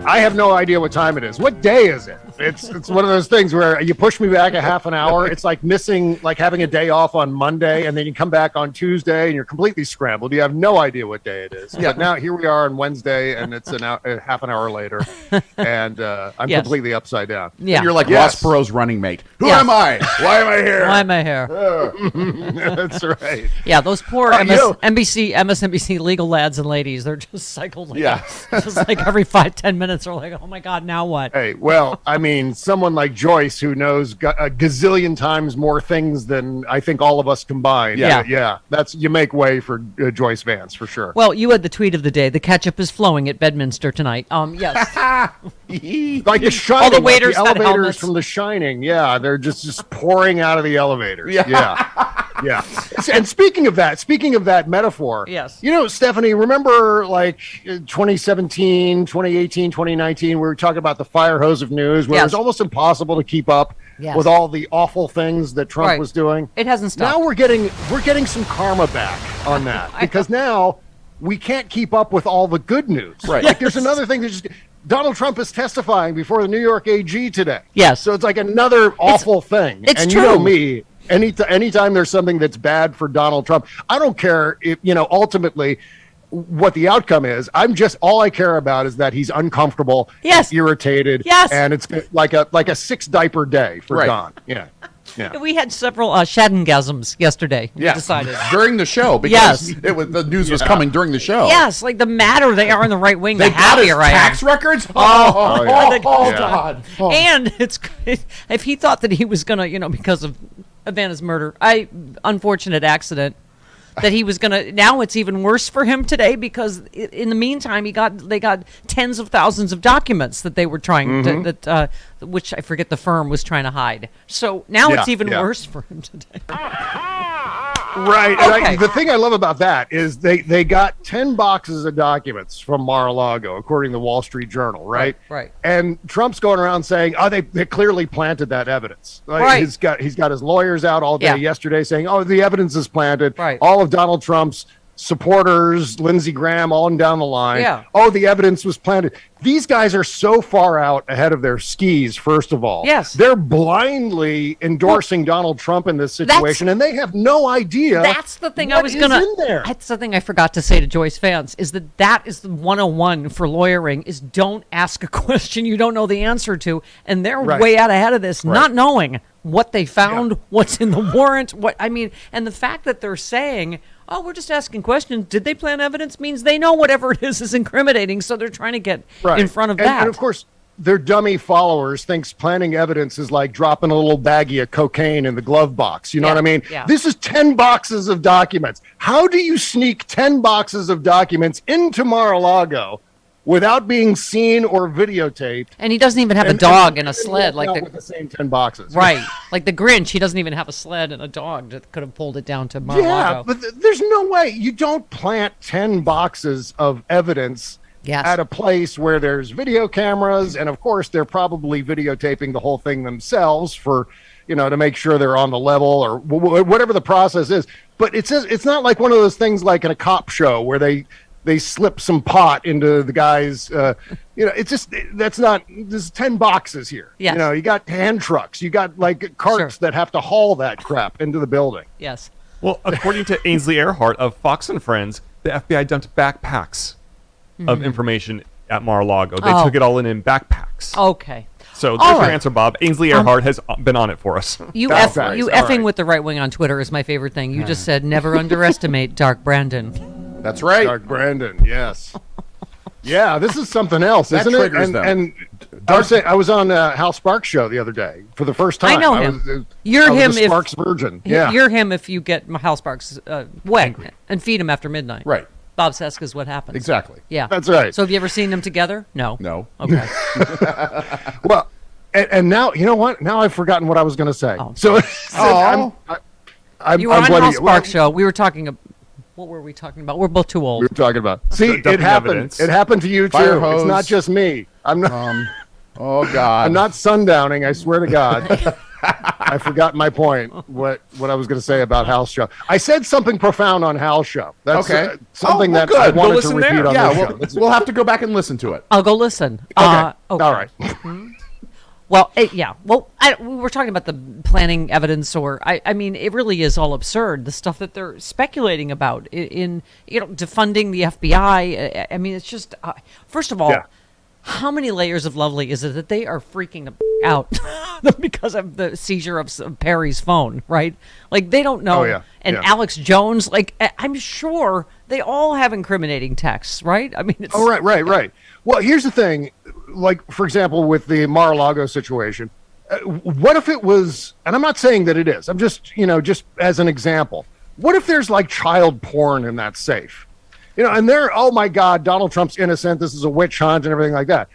I have no idea what time it is. What day is it? It's one of those things where you push me back a half an hour. It's like having a day off on Monday, and then you come back on Tuesday, and you're completely scrambled. You have no idea what day it is. Yeah. But now here we are on Wednesday, and it's half an hour later, and I'm completely upside down. Yeah. And you're like Ross Perot's running mate. Who am I? Why am I here? Why am I here? That's right. Yeah, those poor MSNBC legal lads and ladies, they're just cycled just like every 5-10 minutes are like, oh my God, now what? Hey, well, I mean, someone like Joyce who knows a gazillion times more things than I think all of us combined. Yeah. That's you make way for Joyce Vance for sure. Well, you had the tweet of the day. The ketchup is flowing at Bedminster tonight. Yes. Like the Shining, all the waiters, like the elevators from The Shining. Yeah, they're just pouring out of the elevators. Yeah. And speaking of that metaphor, yes. You know, Stephanie, remember like 2017, 2018, 2019, we were talking about the fire hose of news where it was almost impossible to keep up with all the awful things that Trump was doing. It hasn't stopped. Now we're getting some karma back on that because now we can't keep up with all the good news. Right. Like there's another thing that just Donald Trump is testifying before the New York AG today. Yes. So it's like another awful thing. It's and true. You know me. Anytime there's something that's bad for Donald Trump, I don't care if, ultimately what the outcome is. All I care about is that he's uncomfortable, irritated, and it's like a 6 diaper day for Don. Yeah. We had several shaddengasms yesterday. We decided during the show because the news was coming during the show. Yes, like the madder they are in the right wing, they the happier I am. Tax records. God. And if he thought that he was gonna, because of Ivana's murder, unfortunate accident, that he was gonna. Now it's even worse for him today because in the meantime they got tens of thousands of documents that they were trying to which I forget the firm was trying to hide. So now it's even worse for him today. Right. Okay. The thing I love about that is they got 10 boxes of documents from Mar-a-Lago, according to the Wall Street Journal, right? Right. And Trump's going around saying, they clearly planted that evidence. Like, he's got his lawyers out all day yesterday saying, the evidence is planted. Right. All of Donald Trump's supporters, Lindsey Graham, all down the line. Yeah. The evidence was planted. These guys are so far out ahead of their skis, first of all. Yes. They're blindly endorsing Donald Trump in this situation, and they have no idea. That's the thing That's the thing I forgot to say to Joyce Vance is that is the 101 for lawyering is don't ask a question you don't know the answer to. And they're way out ahead of this, not knowing what they found, what's in the warrant, and the fact that they're saying, we're just asking questions. Did they plant evidence? Means they know whatever it is incriminating, so they're trying to get in front of that. And of course, their dummy followers thinks planting evidence is like dropping a little baggie of cocaine in the glove box. You know what I mean? Yeah. This is 10 boxes of documents. How do you sneak 10 boxes of documents into Mar-a-Lago without being seen or videotaped? And he doesn't even have a dog and a sled with the same 10 boxes. Right. Like the Grinch, he doesn't even have a sled and a dog that could have pulled it down to Mar-a-Lago. Yeah, but there's no way. You don't plant 10 boxes of evidence at a place where there's video cameras, and of course they're probably videotaping the whole thing themselves for, to make sure they're on the level or whatever the process is. But it's not like one of those things like in a cop show where they slip some pot into the guy's, it's just, there's 10 boxes here. Yes. You got hand trucks, you got like carts that have to haul that crap into the building. Yes. Well, according to Ainsley Earhart of Fox and Friends, the FBI dumped backpacks of information at Mar-a-Lago. They took it all in backpacks. Okay. So there's your answer, Bob. Ainsley Earhart has been on it for us. You effing with the right wing on Twitter is my favorite thing. You just said never underestimate Dark Brandon. That's right. Dark Brandon, yes. Yeah, this is something else, isn't it? And I was on Hal Sparks' show the other day for the first time. I know him. You're him if Sparks virgin. Yeah. You're him if you get Hal Sparks wet and feed him after midnight. Right. Bob Cesca is what happens. Exactly. Yeah. That's right. So have you ever seen them together? No. No. Okay. Well, and now, you know what? Now I've forgotten what I was going to say. Oh. You were on Hal Sparks' show. We were talking about... What were we talking about? We're both too old. We were talking about... See, it happened. Evidence. It happened to you, too. Firehose. It's not just me. I'm not... Oh, God. I'm not sundowning, I swear to God. I forgot my point. What I was going to say about Hal's show. I said something profound on Hal's show. That's Okay. something well, that I good. wanted to repeat on this show. We'll have to go back and listen to it. I'll go listen. Okay. All right. Well, yeah. Well, we were talking about the planning evidence, or I mean, it really is all absurd. The stuff that they're speculating about in defunding the FBI. I mean, it's just first of all, how many layers of lovely is it that they are freaking out because of the seizure of Perry's phone, right? Like they don't know. Oh, yeah. And Alex Jones, like I'm sure they all have incriminating texts, right? I mean, it's right. Well, here's the thing. Like, for example, with the Mar-a-Lago situation, what if it was, and I'm not saying that it is, I'm just, just as an example, what if there's like child porn in that safe? And they're, oh my God, Donald Trump's innocent, this is a witch hunt and everything like that.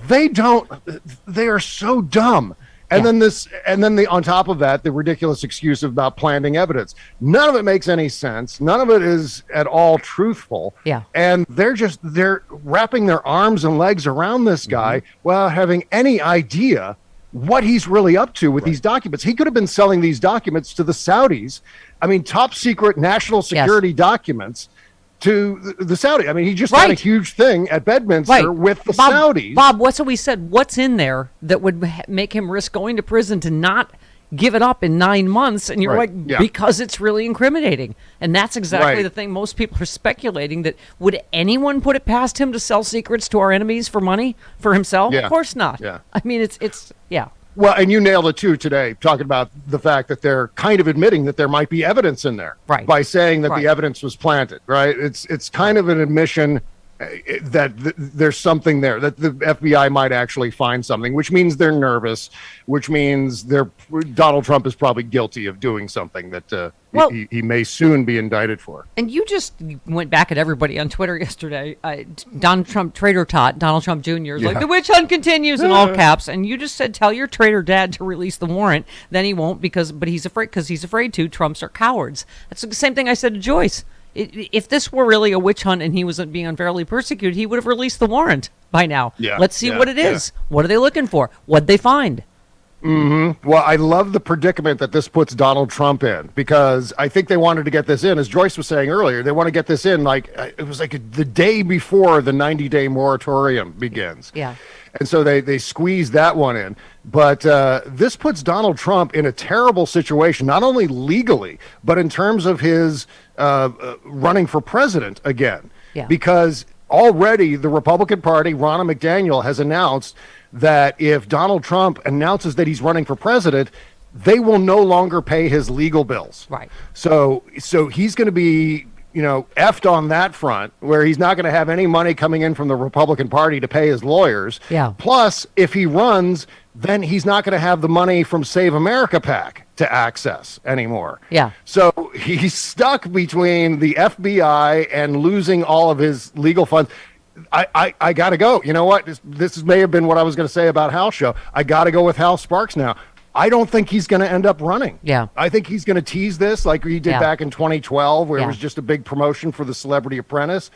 They are so dumb. And then on top of that, the ridiculous excuse about planting evidence. None of it makes any sense. None of it is at all truthful. Yeah. And they're wrapping their arms and legs around this guy without having any idea what he's really up to with these documents. He could have been selling these documents to the Saudis. I mean, top secret national security documents to the Saudi. I mean, he just had a huge thing at Bedminster with the Saudis. Bob, what's what we said? What's in there that would make him risk going to prison to not give it up in 9 months? And you're because it's really incriminating. And that's exactly the thing most people are speculating, that would anyone put it past him to sell secrets to our enemies for money for himself? Of course not. Yeah. I mean, it's. Well, and you nailed it too today, talking about the fact that they're kind of admitting that there might be evidence in there, by saying that the evidence was planted, right? It's kind of an admission that there's something there, that the FBI might actually find something, which means they're nervous, which means Donald Trump is probably guilty of doing something that he may soon be indicted for. And you just went back at everybody on Twitter yesterday. Donald Trump, Trader Tot, Donald Trump Jr. is like, the witch hunt continues in all caps. And you just said, tell your traitor dad to release the warrant. Then he won't but he's afraid to. Trumps are cowards. That's the same thing I said to Joyce. If this were really a witch hunt and he wasn't being unfairly persecuted, he would have released the warrant by now. Let's see what it is. What are they looking for? What'd they find? Well, I love the predicament that this puts Donald Trump in, because I think they wanted to get this in, as Joyce was saying earlier, they want to get this in like it was like the day before the 90-day moratorium begins. Yeah. And so they squeezed that one in. But this puts Donald Trump in a terrible situation, not only legally, but in terms of his running for president again. Because already the Republican Party, Ronna McDaniel, has announced that if Donald Trump announces that he's running for president, they will no longer pay his legal bills. Right. So he's going to be effed on that front, where he's not going to have any money coming in from the Republican Party to pay his lawyers. Yeah. Plus, if he runs, then he's not going to have the money from Save America PAC to access anymore. Yeah. So he's stuck between the FBI and losing all of his legal funds. I got to go. You know what? This may have been what I was going to say about Hal's show. I got to go with Hal Sparks now. I don't think he's going to end up running. Yeah. I think he's going to tease this like he did back in 2012, where it was just a big promotion for the Celebrity Apprentice.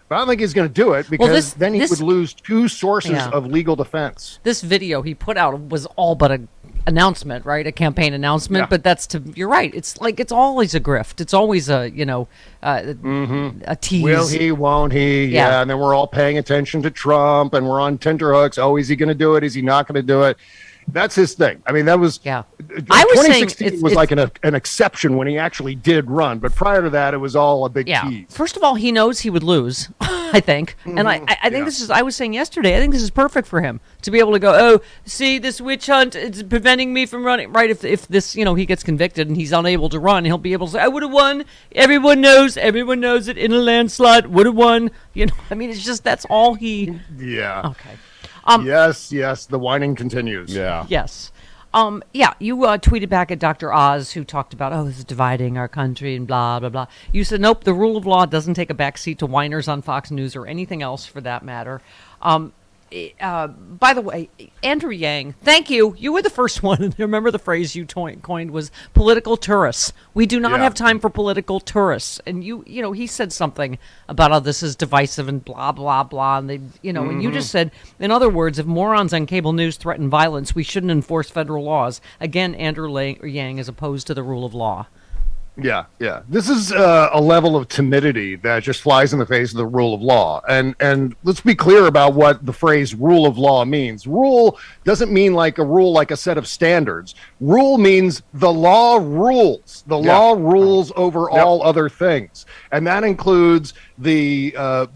But I don't think he's going to do it, because then he would lose two sources of legal defense. This video he put out was all but an announcement, right? A campaign announcement. But you're right. It's like, it's always a grift. It's always a tease. Will he, won't he? Yeah. And then we're all paying attention to Trump, and we're on tenterhooks. Oh, is he going to do it? Is he not going to do it? That's his thing. I mean, that was 2016 was like an exception when he actually did run, but prior to that, it was all a big tease. First of all, he knows he would lose, I think, and I think this is. I was saying yesterday, I think this is perfect for him to be able to go, oh, see, this witch hunt, it's preventing me from running. Right? If this, he gets convicted and he's unable to run, he'll be able to say, I would have won. Everyone knows it in a landslide. Would have won. I mean, it's just, that's all he. Yeah. Okay. Yes, the whining continues. Yeah. Yes. You tweeted back at Dr. Oz, who talked about, this is dividing our country and blah, blah, blah. You said, nope, the rule of law doesn't take a backseat to whiners on Fox News or anything else for that matter. by the way, Andrew Yang, thank you. You were the first one. Remember the phrase you coined was political tourists. We do not have time for political tourists. And he said something about how this is divisive and blah, blah, blah. And and you just said, in other words, if morons on cable news threaten violence, we shouldn't enforce federal laws. Again, Andrew Yang is opposed to the rule of law. Yeah. This is a level of timidity that just flies in the face of the rule of law. And let's be clear about what the phrase rule of law means. Rule doesn't mean like a rule, like a set of standards. Rule means the law rules. The law rules over all other things. And that includes the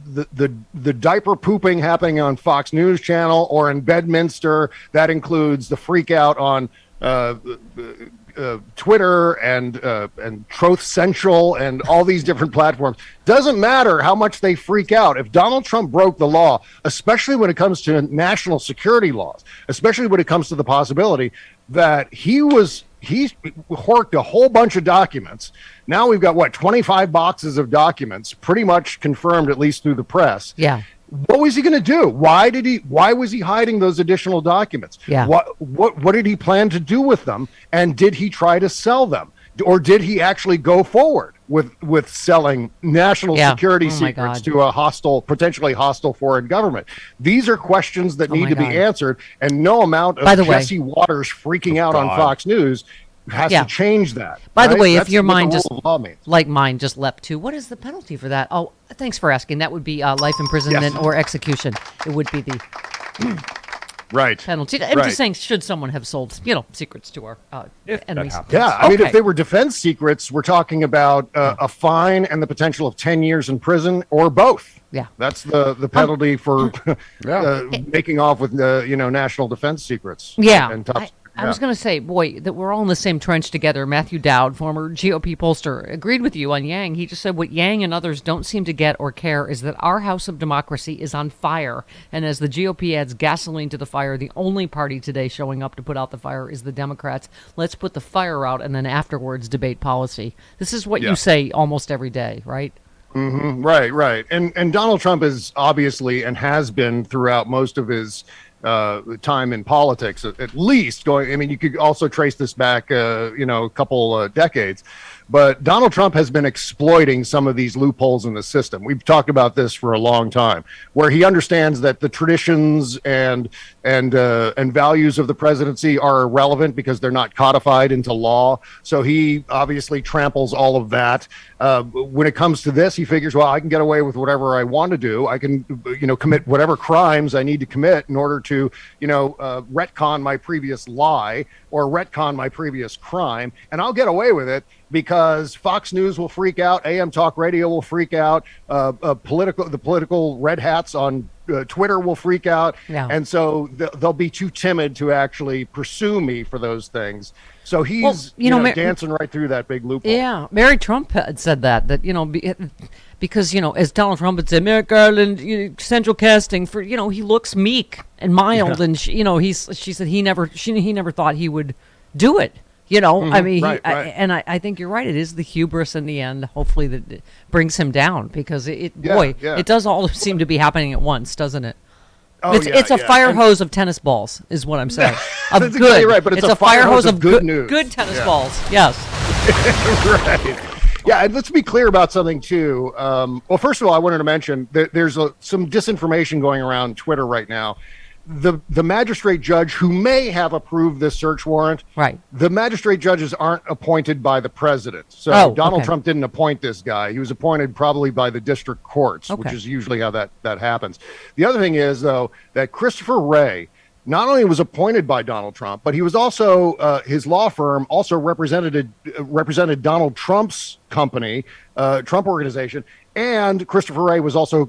diaper pooping happening on Fox News Channel or in Bedminster. That includes the freak out on Twitter and Truth Central and all these different platforms. Doesn't matter how much they freak out. If Donald Trump broke the law, especially when it comes to national security laws, especially when it comes to the possibility that he horked a whole bunch of documents. Now we've got 25 boxes of documents, pretty much confirmed, at least through the press. Yeah. What was he going to do? Why was he hiding those additional documents? Yeah. What did he plan to do with them? And did he try to sell them? Or did he actually go forward with selling national security secrets to a potentially hostile foreign government? These are questions that need to be answered, and no amount of Jesse Waters freaking out on Fox News has to change that. By the way, if your mind just, like mine, just leapt to, what is the penalty for that? Oh, thanks for asking. That would be life imprisonment or execution. It would be the penalty. I'm just saying, should someone have sold, secrets to our enemies? Yeah, I mean, if they were defense secrets, we're talking about a fine and the potential of 10 years in prison or both. Yeah, that's the penalty for making off with national defense secrets. Yeah. And I was going to say, boy, that we're all in the same trench together. Matthew Dowd, former GOP pollster, agreed with you on Yang. He just said what Yang and others don't seem to get or care is that our house of democracy is on fire. And as the GOP adds gasoline to the fire, the only party today showing up to put out the fire is the Democrats. Let's put the fire out and then afterwards debate policy. This is what you say almost every day, right? Mm-hmm. Right. And Donald Trump is obviously and has been throughout most of his time in politics, at least going. I mean, you could also trace this back, a couple decades. But Donald Trump has been exploiting some of these loopholes in the system. We've talked about this for a long time, where he understands that the traditions and values of the presidency are irrelevant because they're not codified into law. So he obviously tramples all of that. When it comes to this, he figures, well, I can get away with whatever I want to do. I can, commit whatever crimes I need to commit in order to, retcon my previous lie or retcon my previous crime, and I'll get away with it because Fox News will freak out, AM Talk Radio will freak out, the political red hats on Twitter will freak out, and so they'll be too timid to actually pursue me for those things. So he's dancing right through that big loophole. Yeah, Mary Trump had said that because as Donald Trump had said, Merrick Garland, central casting for he looks meek and mild, and she said he never thought he would do it. I mean, I think you're right. It is the hubris in the end, hopefully, that brings him down because it does all seem to be happening at once, doesn't it? It's a fire hose of tennis balls, is what I'm saying. That's exactly right, but it's a fire hose of good news. Good tennis balls, yes. Right. Yeah, and let's be clear about something, too. Well, first of all, I wanted to mention that there's some disinformation going around Twitter right now. The magistrate judge who may have approved this search warrant, the magistrate judges aren't appointed by the president. So Donald Trump didn't appoint this guy. He was appointed probably by the district courts, which is usually how that happens. The other thing is, though, that Christopher Wray not only was appointed by Donald Trump, but he was also, his law firm also represented Donald Trump's company, Trump Organization, and Christopher Wray was also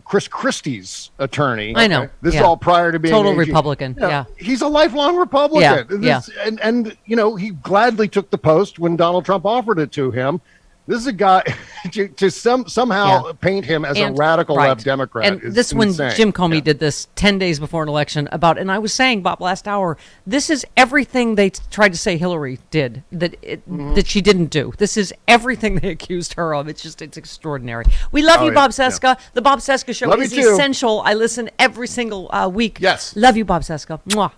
Chris Christie's attorney. I know. This is all prior to being total Republican. He's a lifelong Republican. Yeah. And he gladly took the post when Donald Trump offered it to him. This is a guy to somehow paint him as a radical left Democrat. And this when Jim Comey did this 10 days before an election and I was saying, Bob, last hour, this is everything they tried to say Hillary did that she didn't do. This is everything they accused her of. It's extraordinary. We love you, Bob Cesca. Yeah. The Bob Cesca Show is essential. I listen every single week. Yes. Love you, Bob Cesca. Mwah.